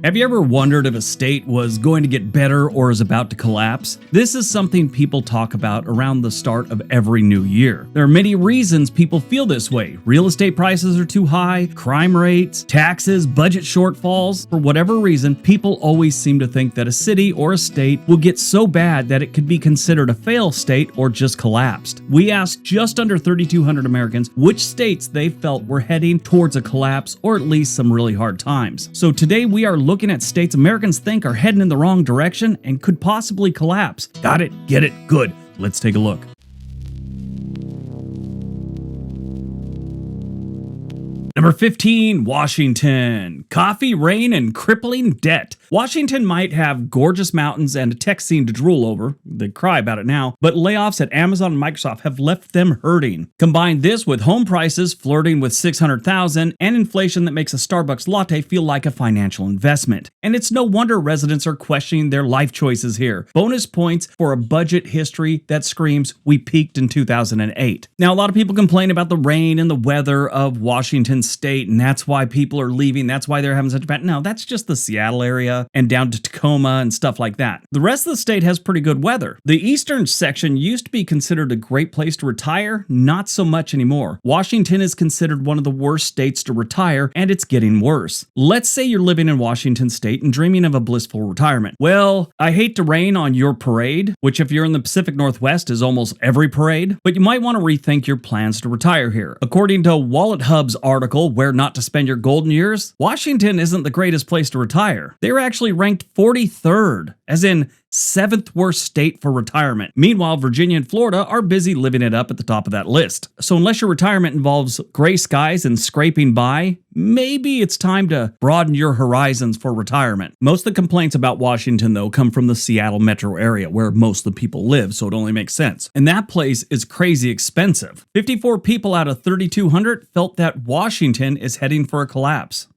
Have you ever wondered if a state was going to get better or is about to collapse? This is something people talk about around the start of every new year. There are many reasons people feel this way. Real estate prices are too high, crime rates, taxes, budget shortfalls. For whatever reason, people always seem to think that a city or a state will get so bad that it could be considered a failed state or just collapsed. We asked just under 3,200 Americans which states they felt were heading towards a collapse or at least some really hard times. So today we are looking at states Americans think are heading in the wrong direction and could possibly collapse. Got it? Get it? Good. Let's take a look. Number 15, Washington. Coffee, rain, and crippling debt. Washington might have gorgeous mountains and a tech scene to drool over. They cry about it now. But layoffs at Amazon and Microsoft have left them hurting. Combine this with home prices flirting with $600,000 and inflation that makes a Starbucks latte feel like a financial investment. And it's no wonder residents are questioning their life choices here. Bonus points for a budget history that screams we peaked in 2008. Now, a lot of people complain about the rain and the weather of Washington State, and that's why people are leaving. That's why they're having such a bad. No, that's just the Seattle area and down to Tacoma and stuff like that. The rest of the state has pretty good weather. The eastern section used to be considered a great place to retire, not so much anymore. Washington is considered one of the worst states to retire, and it's getting worse. Let's say you're living in Washington State and dreaming of a blissful retirement. Well, I hate to rain on your parade, which if you're in the Pacific Northwest is almost every parade, but you might want to rethink your plans to retire here. According to Wallet Hub's article, Where Not to Spend Your Golden Years, Washington isn't the greatest place to retire. They were actually ranked 43rd, as in 7th worst state for retirement. Meanwhile, Virginia and Florida are busy living it up at the top of that list. So unless your retirement involves gray skies and scraping by, maybe it's time to broaden your horizons for retirement. Most of the complaints about Washington, though, come from the Seattle metro area, where most of the people live, so it only makes sense. And that place is crazy expensive. 54 people out of 3,200 felt that Washington is heading for a collapse.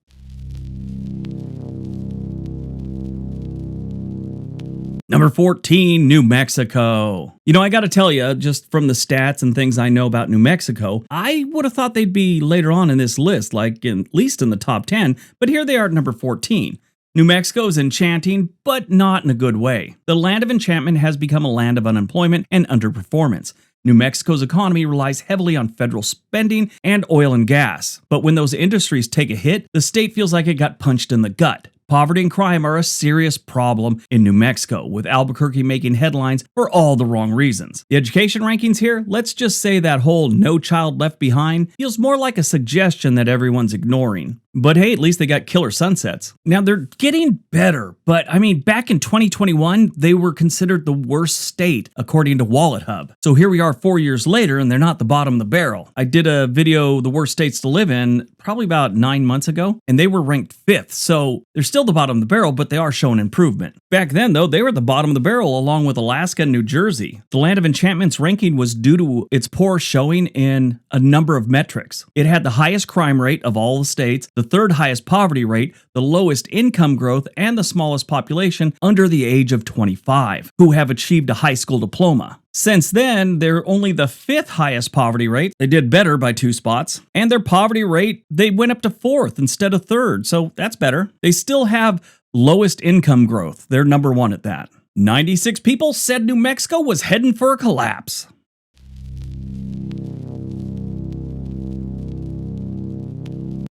Number 14, New Mexico. You know, I gotta tell you, just from the stats and things I know about New Mexico, I would have thought they'd be later on in this list, like at least in the top 10, but here they are at number 14. New Mexico is enchanting, but not in a good way. The land of enchantment has become a land of unemployment and underperformance. New Mexico's economy relies heavily on federal spending and oil and gas. But when those industries take a hit, the state feels like it got punched in the gut. Poverty and crime are a serious problem in New Mexico, with Albuquerque making headlines for all the wrong reasons. The education rankings here, let's just say that whole No Child Left Behind feels more like a suggestion that everyone's ignoring. But hey, at least they got killer sunsets. Now they're getting better, but I mean, back in 2021, they were considered the worst state according to Wallet Hub. So here we are 4 years later, and they're not the bottom of the barrel. I did a video, The Worst States to Live In, probably about 9 months ago, and they were ranked 5th. So they're still the bottom of the barrel, but they are showing improvement. Back then, though, they were at the bottom of the barrel along with Alaska and New Jersey. The Land of Enchantment's ranking was due to its poor showing in a number of metrics. It had the highest crime rate of all the states, the third highest poverty rate, the lowest income growth, and the smallest population under the age of 25, who have achieved a high school diploma. Since then, they're only the 5th highest poverty rate. They did better by 2 spots. And their poverty rate, they went up to 4th instead of 3rd, so that's better. They still have lowest income growth. They're number 1 at that. 96 people said New Mexico was heading for a collapse.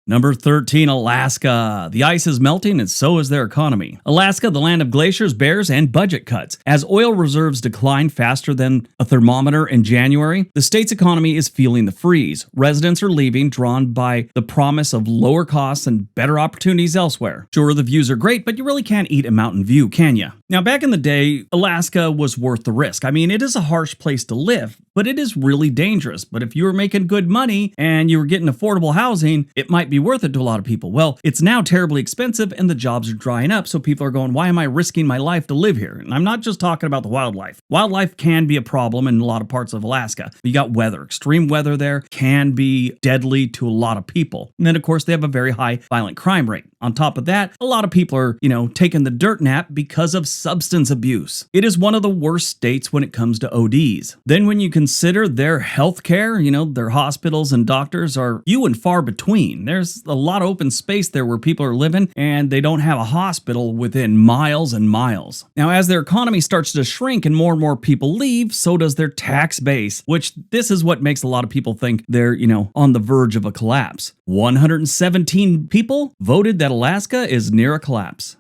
Number 13, Alaska. The ice is melting and so is their economy. Alaska, the land of glaciers, bears, and budget cuts. As oil reserves decline faster than a thermometer in January, the state's economy is feeling the freeze. Residents are leaving, drawn by the promise of lower costs and better opportunities elsewhere. Sure, the views are great, but you really can't eat a Mountain View, can you? Now, back in the day, Alaska was worth the risk. I mean, it is a harsh place to live, but it is really dangerous. But if you were making good money and you were getting affordable housing, it might be worth it to a lot of people. Well, it's now terribly expensive and the jobs are drying up, so people are going, why am I risking my life to live here? And I'm not just talking about the wildlife. Wildlife can be a problem in a lot of parts of Alaska. You got weather. Extreme weather there can be deadly to a lot of people. And then, of course, they have a very high violent crime rate. On top of that, a lot of people are, taking the dirt nap because of substance abuse. It is one of the worst states when it comes to ODs. Then when you consider their health care, their hospitals and doctors are few and far between. There's a lot of open space there where people are living, and they don't have a hospital within miles and miles. Now, as their economy starts to shrink and more people leave, so does their tax base, which this is what makes a lot of people think they're, on the verge of a collapse. 117 people voted that Alaska is near a collapse.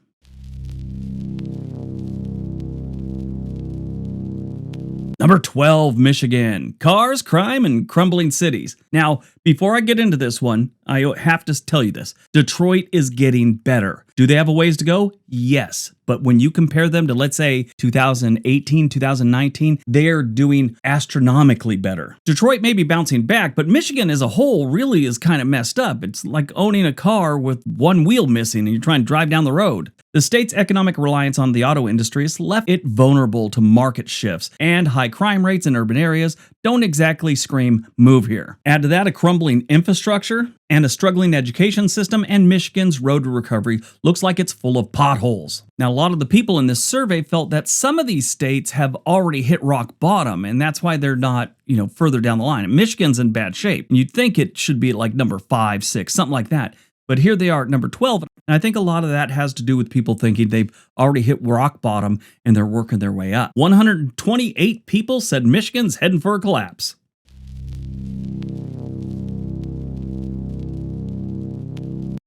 Number 12, Michigan. Cars, crime, and crumbling cities. Now, before I get into this one, I have to tell you this. Detroit is getting better. Do they have a ways to go? Yes. But when you compare them to, let's say, 2018, 2019, they're doing astronomically better. Detroit may be bouncing back, but Michigan as a whole really is kind of messed up. It's like owning a car with one wheel missing and you're trying to drive down the road. The state's economic reliance on the auto industry has left it vulnerable to market shifts, and high crime rates in urban areas don't exactly scream move here. Add to that a crumbling infrastructure and a struggling education system, and Michigan's road to recovery looks like it's full of potholes. Now, a lot of the people in this survey felt that some of these states have already hit rock bottom, and that's why they're not, further down the line. Michigan's in bad shape. You'd think it should be at like number 5, 6, something like that. But here they are at number 12. And I think a lot of that has to do with people thinking they've already hit rock bottom and they're working their way up. 128 people said Michigan's heading for a collapse.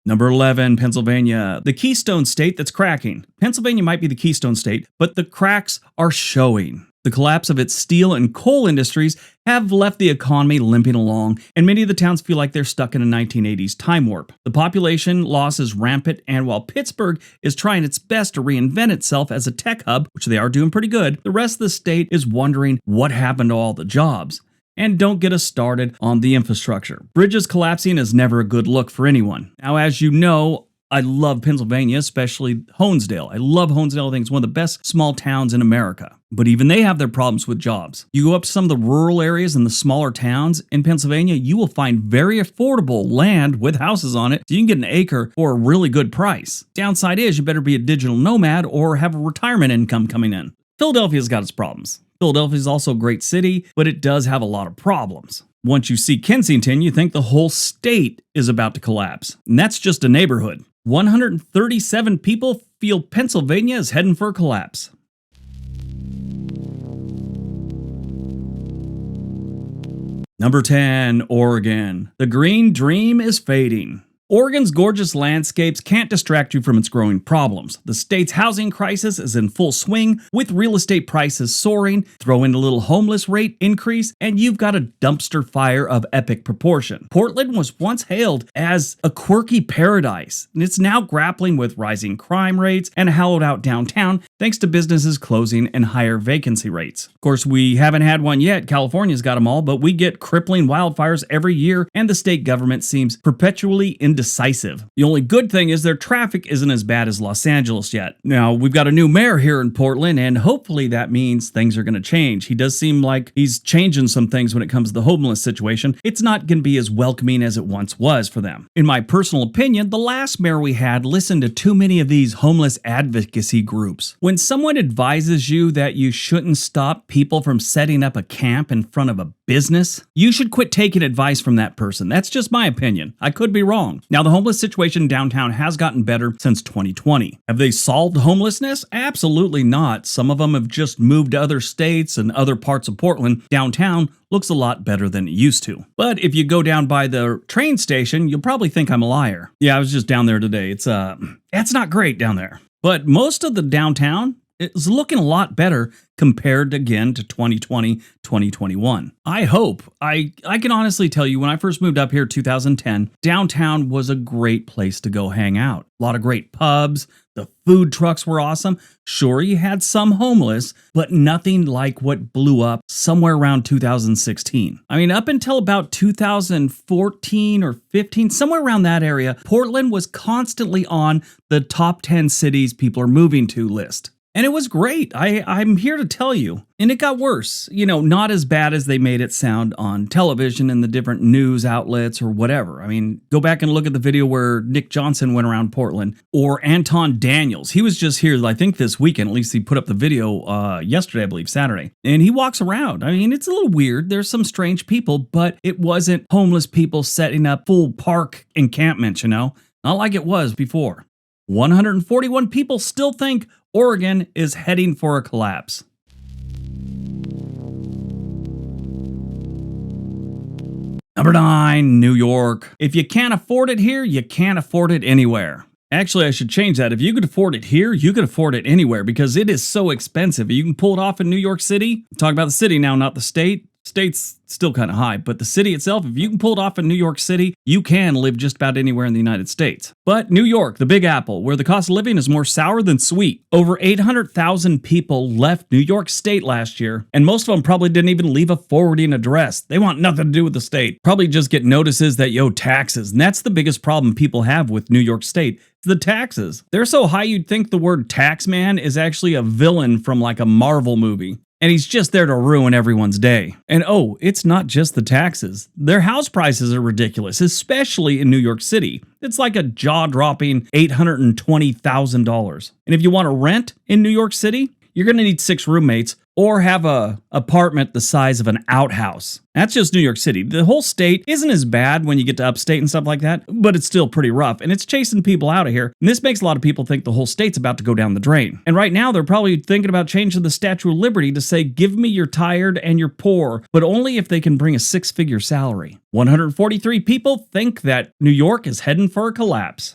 Number 11, Pennsylvania, the Keystone State that's cracking. Pennsylvania might be the Keystone State, but the cracks are showing. The collapse of its steel and coal industries have left the economy limping along, and many of the towns feel like they're stuck in a 1980s time warp. The population loss is rampant, and while Pittsburgh is trying its best to reinvent itself as a tech hub, which they are doing pretty good, the rest of the state is wondering what happened to all the jobs. And don't get us started on the infrastructure. Bridges collapsing is never a good look for anyone. Now, as you know, I love Pennsylvania, especially Honesdale. I love Honesdale. I think it's one of the best small towns in America. But even they have their problems with jobs. You go up to some of the rural areas and the smaller towns in Pennsylvania, you will find very affordable land with houses on it, so you can get an acre for a really good price. Downside is you better be a digital nomad or have a retirement income coming in. Philadelphia's got its problems. Philadelphia's also a great city, but it does have a lot of problems. Once you see Kensington, you think the whole state is about to collapse. And that's just a neighborhood. 137 people feel Pennsylvania is heading for a collapse. Number 10, Oregon. The green dream is fading. Oregon's gorgeous landscapes can't distract you from its growing problems. The state's housing crisis is in full swing, with real estate prices soaring. Throw in a little homeless rate increase, and you've got a dumpster fire of epic proportion. Portland was once hailed as a quirky paradise, and it's now grappling with rising crime rates and a hollowed-out downtown thanks to businesses closing and higher vacancy rates. Of course, we haven't had one yet. California's got them all, but we get crippling wildfires every year, and the state government seems perpetually indecisive. The only good thing is their traffic isn't as bad as Los Angeles yet. Now, we've got a new mayor here in Portland, and hopefully that means things are going to change. He does seem like he's changing some things when it comes to the homeless situation. It's not going to be as welcoming as it once was for them. In my personal opinion, the last mayor we had listened to too many of these homeless advocacy groups. When someone advises you that you shouldn't stop people from setting up a camp in front of a business, you should quit taking advice from that person. That's just my opinion. I could be wrong. Now, the homeless situation downtown has gotten better since 2020. Have they solved homelessness? Absolutely not. Some of them have just moved to other states and other parts of Portland. Downtown looks a lot better than it used to. But if you go down by the train station, you'll probably think I'm a liar. Yeah, I was just down there today. It's not great down there. But most of the downtown is looking a lot better compared again to 2020, 2021. I hope. I can honestly tell you, when I first moved up here in 2010, downtown was a great place to go hang out. A lot of great pubs. The food trucks were awesome. Sure, you had some homeless, but nothing like what blew up somewhere around 2016. I mean, up until about 2014 or 15, somewhere around that area, Portland was constantly on the top 10 cities people are moving to list. And it was great. I'm here to tell you. And it got worse. Not as bad as they made it sound on television and the different news outlets or whatever. I mean, go back and look at the video where Nick Johnson went around Portland, or Anton Daniels. He was just here, I think, this weekend. At least he put up the video yesterday, I believe, Saturday. And he walks around. I mean, it's a little weird. There's some strange people, but it wasn't homeless people setting up full park encampments, not like it was before. 141 people still think Oregon is heading for a collapse. Number 9, New York. If you can't afford it here, you can't afford it anywhere. Actually, I should change that. If you could afford it here, you could afford it anywhere because it is so expensive. You can pull it off in New York City. Talk about the city now, not the state. State's still kind of high, but the city itself, if you can pull it off in New York City, you can live just about anywhere in the United States. But New York, the Big Apple, where the cost of living is more sour than sweet. Over 800,000 people left New York State last year, and most of them probably didn't even leave a forwarding address. They want nothing to do with the state. Probably just get notices that, taxes. And that's the biggest problem people have with New York State. The taxes. They're so high you'd think the word tax man is actually a villain from like a Marvel movie. And he's just there to ruin everyone's day. And it's not just the taxes. Their house prices are ridiculous, especially in New York City. It's like a jaw-dropping $820,000. And if you want to rent in New York City, you're going to need 6 roommates or have a apartment the size of an outhouse. That's just New York City. The whole state isn't as bad when you get to upstate and stuff like that, but it's still pretty rough, and it's chasing people out of here. And this makes a lot of people think the whole state's about to go down the drain. And right now, they're probably thinking about changing the Statue of Liberty to say, give me your tired and your poor, but only if they can bring a 6-figure salary. 143 people think that New York is heading for a collapse.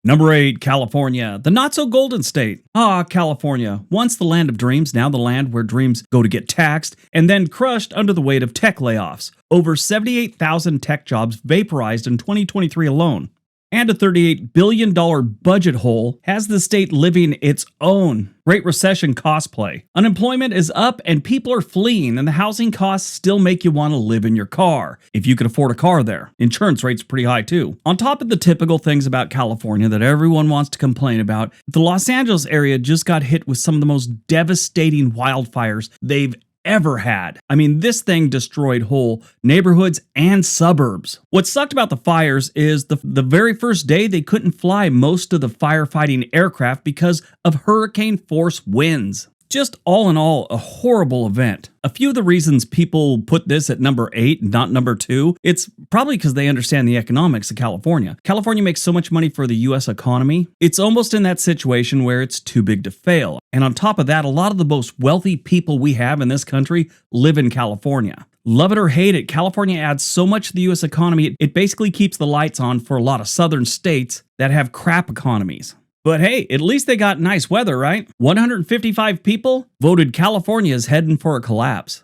Number 8, California, the not-so-golden state. California, once the land of dreams, now the land where dreams go to get taxed and then crushed under the weight of tech layoffs. Over 78,000 tech jobs vaporized in 2023 alone. And a $38 billion budget hole has the state living its own Great Recession cosplay. Unemployment is up and people are fleeing, and the housing costs still make you want to live in your car, if you can afford a car there. Insurance rates pretty high too. On top of the typical things about California that everyone wants to complain about, the Los Angeles area just got hit with some of the most devastating wildfires they've ever had. I mean, this thing destroyed whole neighborhoods and suburbs. What sucked about the fires is the very first day they couldn't fly most of the firefighting aircraft because of hurricane force winds. Just all in all, a horrible event. A few of the reasons people put this at number 8, not number 2, it's probably because they understand the economics of California. California makes so much money for the U.S. economy, it's almost in that situation where it's too big to fail. And on top of that, a lot of the most wealthy people we have in this country live in California. Love it or hate it, California adds so much to the U.S. economy, it basically keeps the lights on for a lot of southern states that have crap economies. But hey, at least they got nice weather, right? 155 people voted California's heading for a collapse.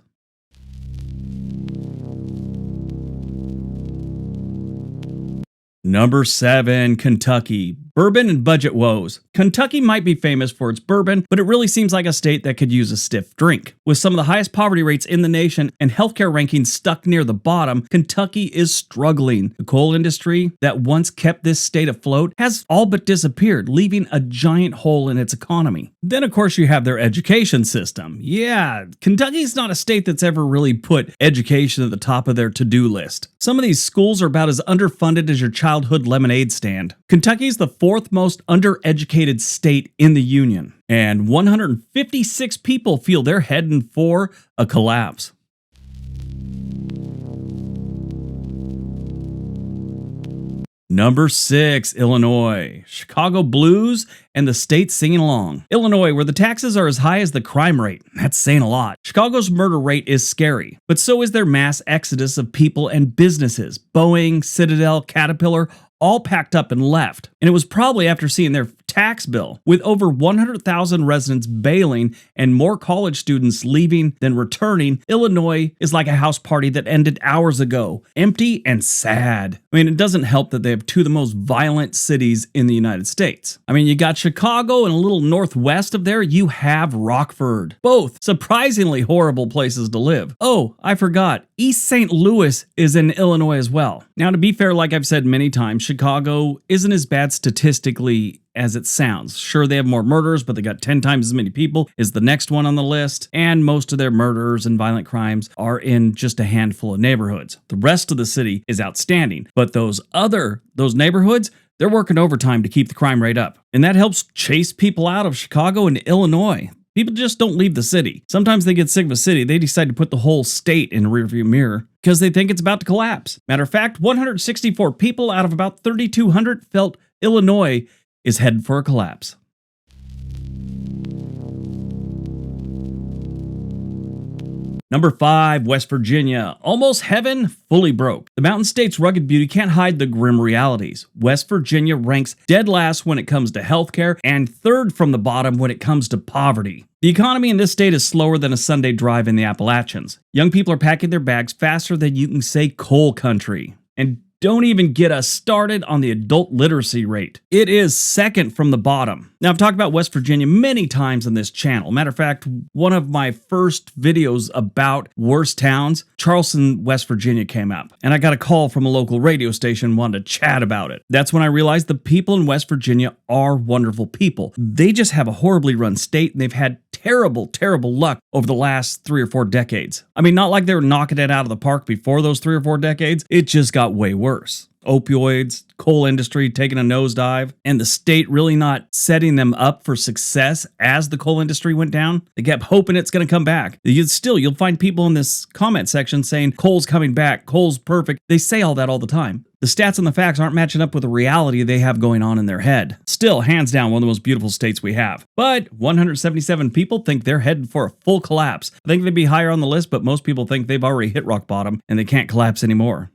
Number 7, Kentucky. Bourbon and budget woes. Kentucky might be famous for its bourbon, but it really seems like a state that could use a stiff drink. With some of the highest poverty rates in the nation and healthcare rankings stuck near the bottom, Kentucky is struggling. The coal industry that once kept this state afloat has all but disappeared, leaving a giant hole in its economy. Then, of course, you have their education system. Yeah, Kentucky's not a state that's ever really put education at the top of their to-do list. Some of these schools are about as underfunded as your childhood lemonade stand. Kentucky's the 4th most undereducated state in the union, and 156 people feel they're heading for a collapse. Number 6, Illinois. Chicago blues and the state singing along. Illinois, where the taxes are as high as the crime rate. That's saying a lot. Chicago's murder rate is scary, but so is their mass exodus of people and businesses. Boeing, Citadel, Caterpillar, all packed up and left. And it was probably after seeing their tax bill. With over 100,000 residents bailing and more college students leaving than returning, Illinois is like a house party that ended hours ago. Empty and sad. I mean, it doesn't help that they have two of the most violent cities in the United States. I mean, you got Chicago, and a little northwest of there, you have Rockford. Both surprisingly horrible places to live. Oh, I forgot. East St. Louis is in Illinois as well. Now, to be fair, like I've said many times, Chicago isn't as bad statistically as it sounds. Sure, they have more murders, but they got 10 times as many people is the next one on the list, and most of their murders and violent crimes are in just a handful of neighborhoods. The rest of the city is outstanding, but those neighborhoods, they're working overtime to keep the crime rate up, and that helps chase people out of Chicago and Illinois. People just don't leave the city. Sometimes they get sick of a city, they decide to put the whole state in a rearview mirror because they think it's about to collapse. Matter of fact, 164 people out of about 3,200 felt Illinois is headed for a collapse. Number 5, West Virginia. Almost heaven, fully broke. The Mountain State's rugged beauty can't hide the grim realities. West Virginia ranks dead last when it comes to healthcare and third from the bottom when it comes to poverty. The economy in this state is slower than a Sunday drive in the Appalachians. Young people are packing their bags faster than you can say coal country. And don't even get us started on the adult literacy rate. It is second from the bottom. Now, I've talked about West Virginia many times on this channel. Matter of fact, one of my first videos about worst towns, Charleston, West Virginia came up. And I got a call from a local radio station wanting to chat about it. That's when I realized the people in West Virginia are wonderful people. They just have a horribly run state, and they've had terrible, terrible luck over the last 3 or 4 decades. I mean, not like they were knocking it out of the park before those 3 or 4 decades. It just got way worse. Opioids, coal industry taking a nosedive, and the state really not setting them up for success as the coal industry went down. They kept hoping it's going to come back. You'll find people in this comment section saying coal's coming back, coal's perfect. They say all that all the time. The stats and the facts aren't matching up with the reality they have going on in their head. Still, hands down, one of the most beautiful states we have. But 177 people think they're headed for a full collapse. I think they'd be higher on the list, but most people think they've already hit rock bottom and they can't collapse anymore.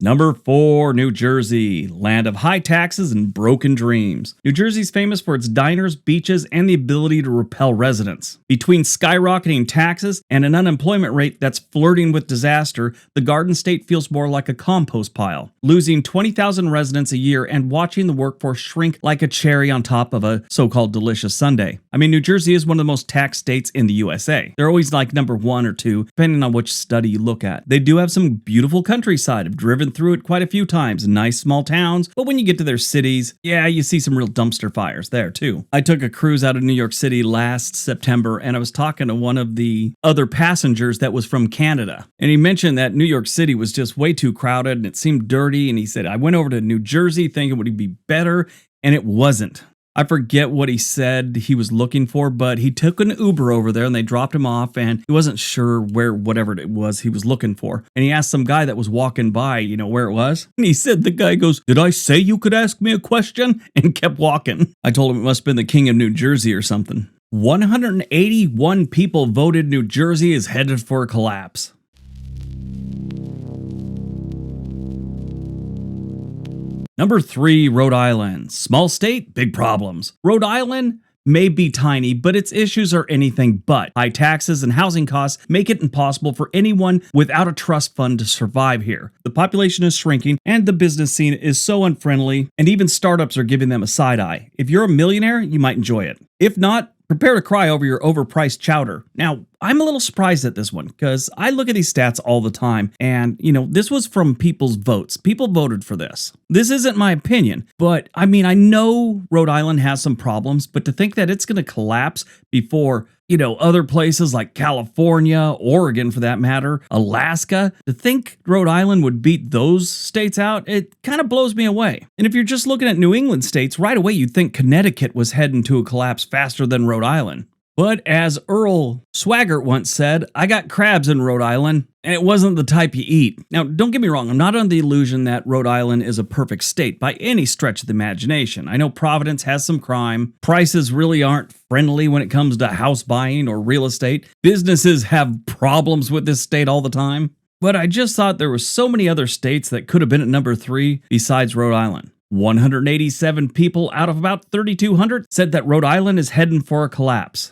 Number 4, New Jersey, land of high taxes and broken dreams. New Jersey's famous for its diners, beaches, and the ability to repel residents. Between skyrocketing taxes and an unemployment rate that's flirting with disaster, the Garden State feels more like a compost pile, losing 20,000 residents a year and watching the workforce shrink like a cherry on top of a so-called delicious sundae. I mean, New Jersey is one of the most taxed states in the USA. They're always like number 1 or 2, depending on which study you look at. They do have some beautiful countryside. I've driven through it quite a few times. Nice small towns, but when you get to their cities, yeah, you see some real dumpster fires there too. I took a cruise out of New York City last September, and I was talking to one of the other passengers that was from Canada, and he mentioned that New York City was just way too crowded and it seemed dirty, and he said, I went over to New Jersey thinking it would be better, and it wasn't. I forget what he said he was looking for, but he took an Uber over there and they dropped him off, and he wasn't sure where whatever it was he was looking for. And he asked some guy that was walking by, where it was. And he said, the guy goes, "Did I say you could ask me a question?" And kept walking. I told him it must have been the king of New Jersey or something. 181 people voted New Jersey is headed for a collapse. Number 3, Rhode Island. Small state, big problems. Rhode Island may be tiny, but its issues are anything but. High taxes and housing costs make it impossible for anyone without a trust fund to survive here. The population is shrinking, and the business scene is so unfriendly, and even startups are giving them a side eye. If you're a millionaire, you might enjoy it. If not, prepare to cry over your overpriced chowder. Now, I'm a little surprised at this one because I look at these stats all the time, and, this was from people's votes. People voted for this. This isn't my opinion, but I know Rhode Island has some problems, but to think that it's going to collapse before, other places like California, Oregon for that matter, Alaska, to think Rhode Island would beat those states out, it kind of blows me away. And if you're just looking at New England states, right away you'd think Connecticut was heading to a collapse faster than Rhode Island. But as Earl Swaggart once said, I got crabs in Rhode Island, and it wasn't the type you eat. Now, don't get me wrong, I'm not under the illusion that Rhode Island is a perfect state by any stretch of the imagination. I know Providence has some crime. Prices really aren't friendly when it comes to house buying or real estate. Businesses have problems with this state all the time. But I just thought there were so many other states that could have been at number 3 besides Rhode Island. 187 people out of about 3,200 said that Rhode Island is heading for a collapse.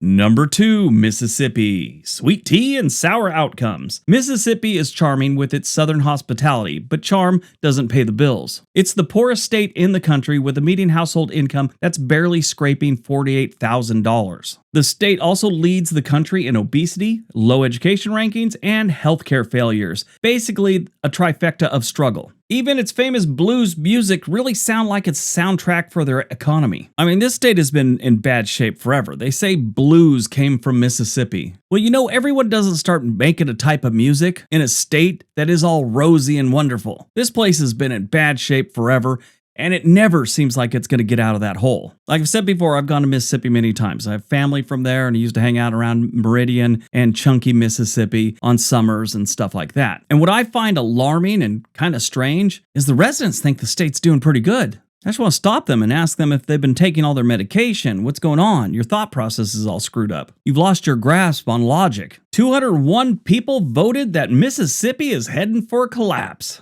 Number 2, Mississippi. Sweet tea and sour outcomes. Mississippi is charming with its southern hospitality, but charm doesn't pay the bills. It's the poorest state in the country with a median household income that's barely scraping $48,000. The state also leads the country in obesity, low education rankings, and healthcare failures. Basically, a trifecta of struggle. Even its famous blues music really sound like it's a soundtrack for their economy. I mean, this state has been in bad shape forever. They say blues came from Mississippi. Well, you know, everyone doesn't start making a type of music in a state that is all rosy and wonderful. This place has been in bad shape forever, and it never seems like it's going to get out of that hole. Like I've said before, I've gone to Mississippi many times. I have family from there, and I used to hang out around Meridian and Chunky, Mississippi on summers and stuff like that. And what I find alarming and kind of strange is the residents think the state's doing pretty good. I just want to stop them and ask them if they've been taking all their medication. What's going on? Your thought process is all screwed up. You've lost your grasp on logic. 201 people voted that Mississippi is heading for a collapse.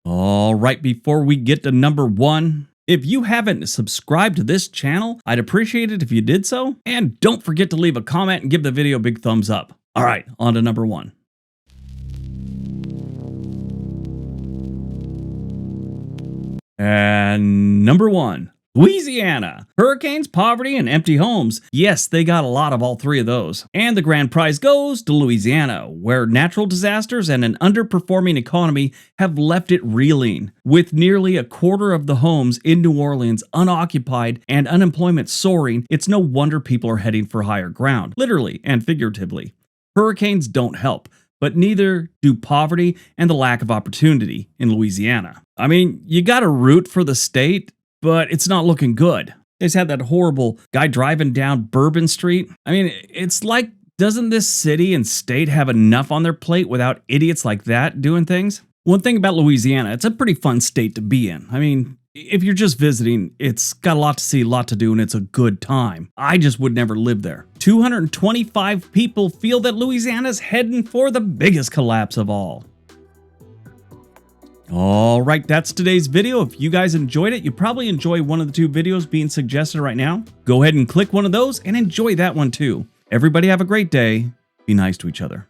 All right, before we get to number 1, if you haven't subscribed to this channel, I'd appreciate it if you did so. And don't forget to leave a comment and give the video a big thumbs up. All right, on to number 1. And number 1. Louisiana. Hurricanes, poverty, and empty homes. Yes, they got a lot of all 3 of those. And the grand prize goes to Louisiana, where natural disasters and an underperforming economy have left it reeling. With nearly a quarter of the homes in New Orleans unoccupied and unemployment soaring, it's no wonder people are heading for higher ground, literally and figuratively. Hurricanes don't help, but neither do poverty and the lack of opportunity in Louisiana. I mean, you gotta root for the state, but it's not looking good. They just had that horrible guy driving down Bourbon Street. I mean, it's like, doesn't this city and state have enough on their plate without idiots like that doing things? One thing about Louisiana, it's a pretty fun state to be in. I mean, if you're just visiting, it's got a lot to see, a lot to do, and it's a good time. I just would never live there. 225 people feel that Louisiana's heading for the biggest collapse of all. All right, that's today's video. If you guys enjoyed it, you probably enjoy one of the 2 videos being suggested right now. Go ahead and click one of those and enjoy that one too. Everybody have a great day. Be nice to each other.